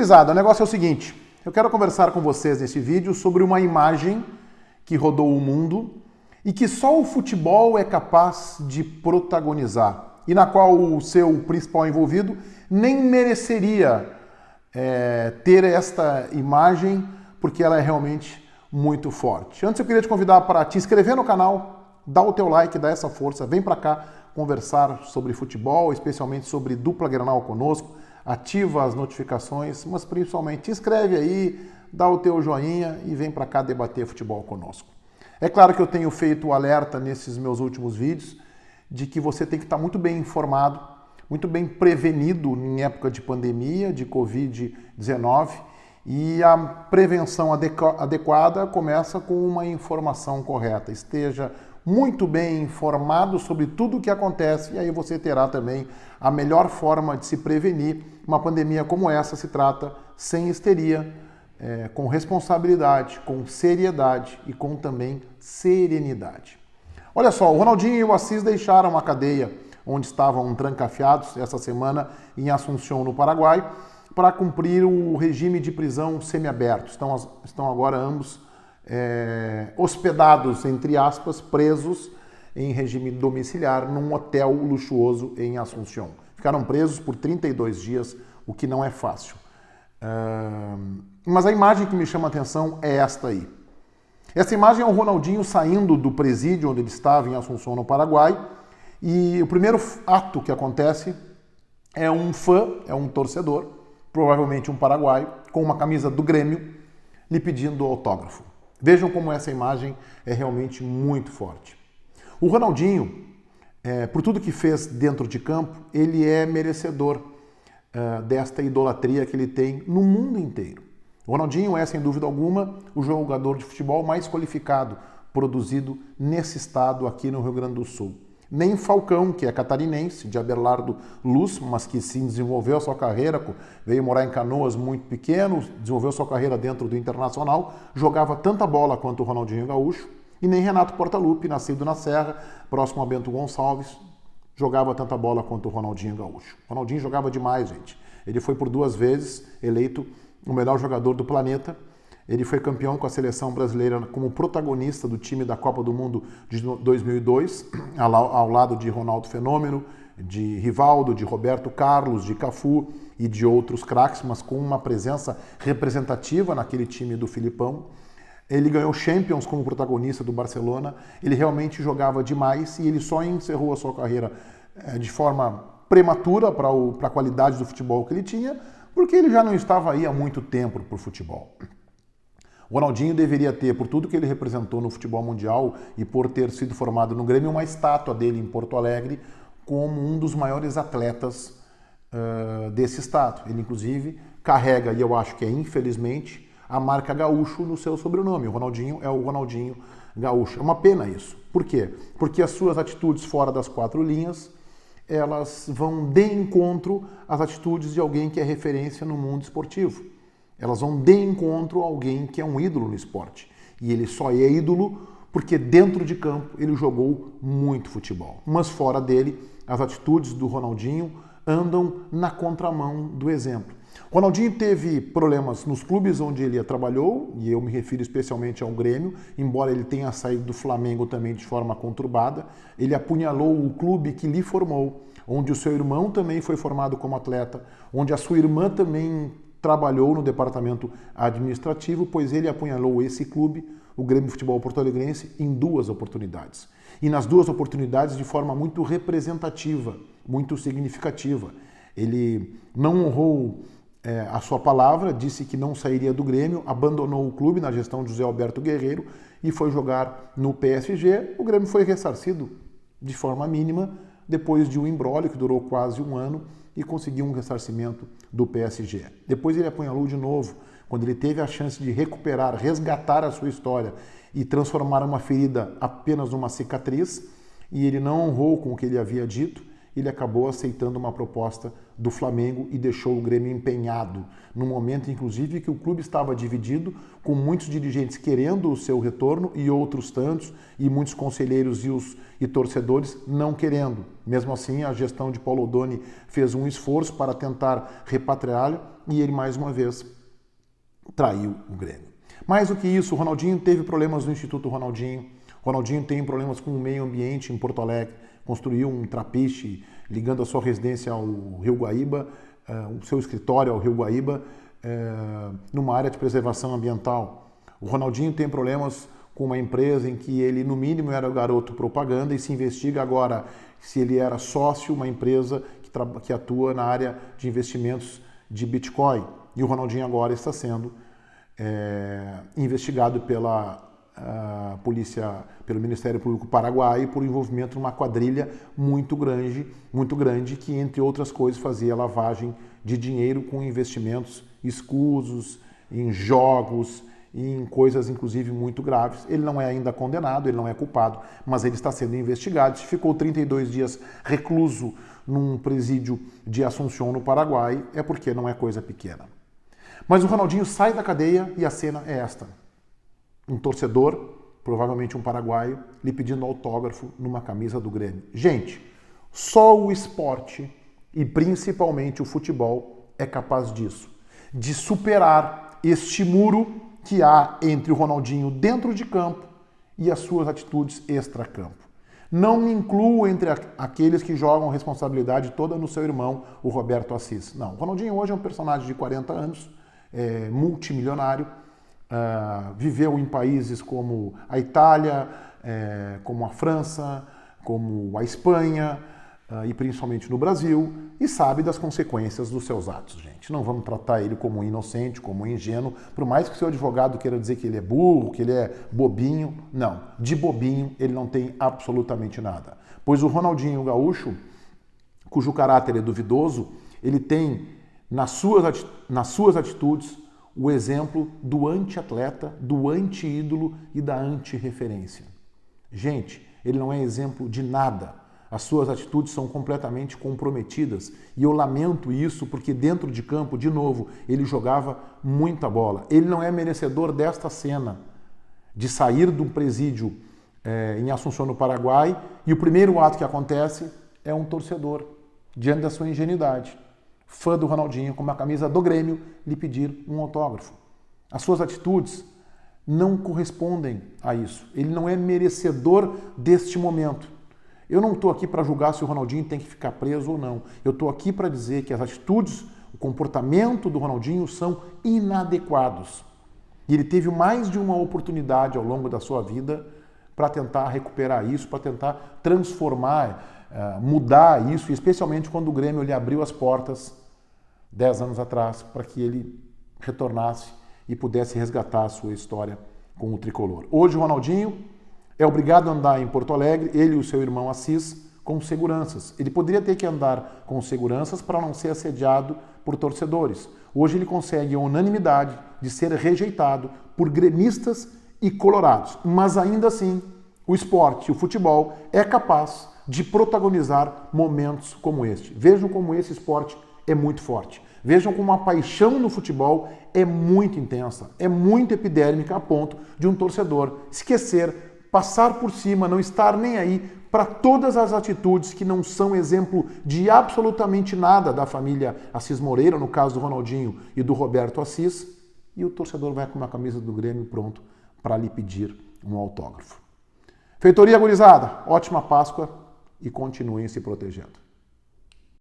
Gurizada, o negócio é o seguinte, eu quero conversar com vocês nesse vídeo sobre uma imagem que rodou o mundo e que só o futebol é capaz de protagonizar e na qual o seu principal envolvido nem mereceria ter esta imagem porque ela é realmente muito forte. Antes eu queria te convidar para te inscrever no canal, dar o teu like, dar essa força, vem para cá conversar sobre futebol, especialmente sobre dupla Grenal conosco, ativa as notificações, mas principalmente te inscreve aí, dá o teu joinha e vem para cá debater futebol conosco. É claro que eu tenho feito o alerta nesses meus últimos vídeos de que você tem que estar muito bem informado, muito bem prevenido em época de pandemia, de Covid-19, e a prevenção adequada começa com uma informação correta. Esteja muito bem informado sobre tudo o que acontece e aí você terá também a melhor forma de se prevenir. Uma pandemia como essa se trata sem histeria, com responsabilidade, com seriedade e com também serenidade. Olha só, o Ronaldinho e o Assis deixaram a cadeia onde estavam trancafiados essa semana em Assunção, no Paraguai, para cumprir o regime de prisão semiaberto. Estão agora ambos hospedados, entre aspas, presos em regime domiciliar num hotel luxuoso em Assunção. Ficaram presos por 32 dias, o que não é fácil. Mas a imagem que me chama a atenção é esta aí. Essa imagem é o Ronaldinho saindo do presídio onde ele estava em Assunção, no Paraguai, e o primeiro ato que acontece é um fã, é um torcedor, provavelmente um paraguaio, com uma camisa do Grêmio, lhe pedindo autógrafo. Vejam como essa imagem é realmente muito forte. O Ronaldinho, por tudo que fez dentro de campo, ele é merecedor desta idolatria que ele tem no mundo inteiro. O Ronaldinho é, sem dúvida alguma, o jogador de futebol mais qualificado produzido nesse estado aqui no Rio Grande do Sul. Nem Falcão, que é catarinense, de Abelardo Luz, mas que sim desenvolveu a sua carreira, veio morar em Canoas muito pequeno, desenvolveu sua carreira dentro do Internacional, jogava tanta bola quanto o Ronaldinho Gaúcho, e nem Renato Portaluppi, nascido na Serra, próximo a Bento Gonçalves, jogava tanta bola quanto o Ronaldinho Gaúcho. O Ronaldinho jogava demais, gente. Ele foi por 2 vezes eleito o melhor jogador do planeta. Ele foi campeão com a seleção brasileira como protagonista do time da Copa do Mundo de 2002, ao lado de Ronaldo Fenômeno, de Rivaldo, de Roberto Carlos, de Cafu e de outros craques, mas com uma presença representativa naquele time do Filipão. Ele ganhou Champions como protagonista do Barcelona. Ele realmente jogava demais e ele só encerrou a sua carreira de forma prematura para a qualidade do futebol que ele tinha, porque ele já não estava aí há muito tempo para o futebol. O Ronaldinho deveria ter, por tudo que ele representou no futebol mundial e por ter sido formado no Grêmio, uma estátua dele em Porto Alegre como um dos maiores atletas desse estado. Ele, inclusive, carrega, e eu acho que é infelizmente, a marca Gaúcho no seu sobrenome. O Ronaldinho é o Ronaldinho Gaúcho. É uma pena isso. Por quê? Porque as suas atitudes fora das 4 linhas, elas vão de encontro às atitudes de alguém que é referência no mundo esportivo. Elas vão de encontro a alguém que é um ídolo no esporte. E ele só é ídolo porque dentro de campo ele jogou muito futebol. Mas fora dele, as atitudes do Ronaldinho andam na contramão do exemplo. O Ronaldinho teve problemas nos clubes onde ele trabalhou, e eu me refiro especialmente ao Grêmio, embora ele tenha saído do Flamengo também de forma conturbada. Ele apunhalou o clube que lhe formou, onde o seu irmão também foi formado como atleta, onde a sua irmã também trabalhou no departamento administrativo, pois ele apunhalou esse clube, o Grêmio Futebol Porto Alegrense, em 2 oportunidades. E nas 2 oportunidades de forma muito representativa, muito significativa. Ele não honrou a sua palavra, disse que não sairia do Grêmio, abandonou o clube na gestão de José Alberto Guerreiro e foi jogar no PSG. O Grêmio foi ressarcido de forma mínima depois de um imbróglio que durou quase 1 ano e conseguiu um ressarcimento do PSG. Depois ele apunhalou de novo, quando ele teve a chance de recuperar, resgatar a sua história e transformar uma ferida apenas numa cicatriz, e ele não honrou com o que ele havia dito, ele acabou aceitando uma proposta do Flamengo e deixou o Grêmio empenhado, no momento inclusive que o clube estava dividido, com muitos dirigentes querendo o seu retorno e outros tantos, e muitos conselheiros e torcedores não querendo. Mesmo assim, a gestão de Paulo Odoni fez um esforço para tentar repatriá-lo e ele mais uma vez traiu o Grêmio. Mais do que isso, o Ronaldinho teve problemas no Instituto Ronaldinho. O Ronaldinho tem problemas com o meio ambiente em Porto Alegre. Construiu um trapiche ligando a sua residência ao Rio Guaíba, o seu escritório ao Rio Guaíba, numa área de preservação ambiental. O Ronaldinho tem problemas com uma empresa em que ele, no mínimo, era o garoto propaganda e se investiga agora se ele era sócio, uma empresa que atua na área de investimentos de Bitcoin. E o Ronaldinho agora está sendo investigado pela polícia, pelo Ministério Público Paraguai por envolvimento numa quadrilha muito grande que, entre outras coisas, fazia lavagem de dinheiro com investimentos escusos, em jogos, em coisas inclusive muito graves. Ele não é ainda condenado, ele não é culpado, mas ele está sendo investigado. Ficou 32 dias recluso num presídio de Assunção, no Paraguai, é porque não é coisa pequena. Mas o Ronaldinho sai da cadeia e a cena é esta. Um torcedor, provavelmente um paraguaio, lhe pedindo autógrafo numa camisa do Grêmio. Gente, só o esporte, e principalmente o futebol, é capaz disso. De superar este muro que há entre o Ronaldinho dentro de campo e as suas atitudes extra-campo. Não me incluo entre aqueles que jogam a responsabilidade toda no seu irmão, o Roberto Assis. Não, o Ronaldinho hoje é um personagem de 40 anos, multimilionário, viveu em países como a Itália, como a França, como a Espanha e principalmente no Brasil, e sabe das consequências dos seus atos, gente. Não vamos tratar ele como inocente, como ingênuo, por mais que o seu advogado queira dizer que ele é burro, que ele é bobinho. Não, de bobinho ele não tem absolutamente nada. Pois o Ronaldinho Gaúcho, cujo caráter é duvidoso, ele tem nas suas atitudes o exemplo do anti-atleta, do anti-ídolo e da anti-referência. Gente, ele não é exemplo de nada. As suas atitudes são completamente comprometidas e eu lamento isso porque dentro de campo, de novo, ele jogava muita bola. Ele não é merecedor desta cena de sair de um presídio em Assunção, no Paraguai, e o primeiro ato que acontece é um torcedor, diante da sua ingenuidade, fã do Ronaldinho, com uma camisa do Grêmio, lhe pedir um autógrafo. As suas atitudes não correspondem a isso. Ele não é merecedor deste momento. Eu não estou aqui para julgar se o Ronaldinho tem que ficar preso ou não. Eu estou aqui para dizer que as atitudes, o comportamento do Ronaldinho são inadequados. E ele teve mais de uma oportunidade ao longo da sua vida para tentar recuperar isso, para tentar transformar, mudar isso, especialmente quando o Grêmio lhe abriu as portas 10 anos atrás para que ele retornasse e pudesse resgatar a sua história com o tricolor. Hoje o Ronaldinho é obrigado a andar em Porto Alegre, ele e o seu irmão Assis, com seguranças. Ele poderia ter que andar com seguranças para não ser assediado por torcedores. Hoje ele consegue a unanimidade de ser rejeitado por gremistas e colorados. Mas ainda assim, o esporte, o futebol, é capaz de protagonizar momentos como este. Vejam como esse esporte é muito forte. Vejam como a paixão no futebol é muito intensa, é muito epidérmica a ponto de um torcedor esquecer, passar por cima, não estar nem aí para todas as atitudes que não são exemplo de absolutamente nada da família Assis Moreira, no caso do Ronaldinho e do Roberto Assis, e o torcedor vai com uma camisa do Grêmio pronto para lhe pedir um autógrafo. Feitoria gurizada, ótima Páscoa e continuem se protegendo.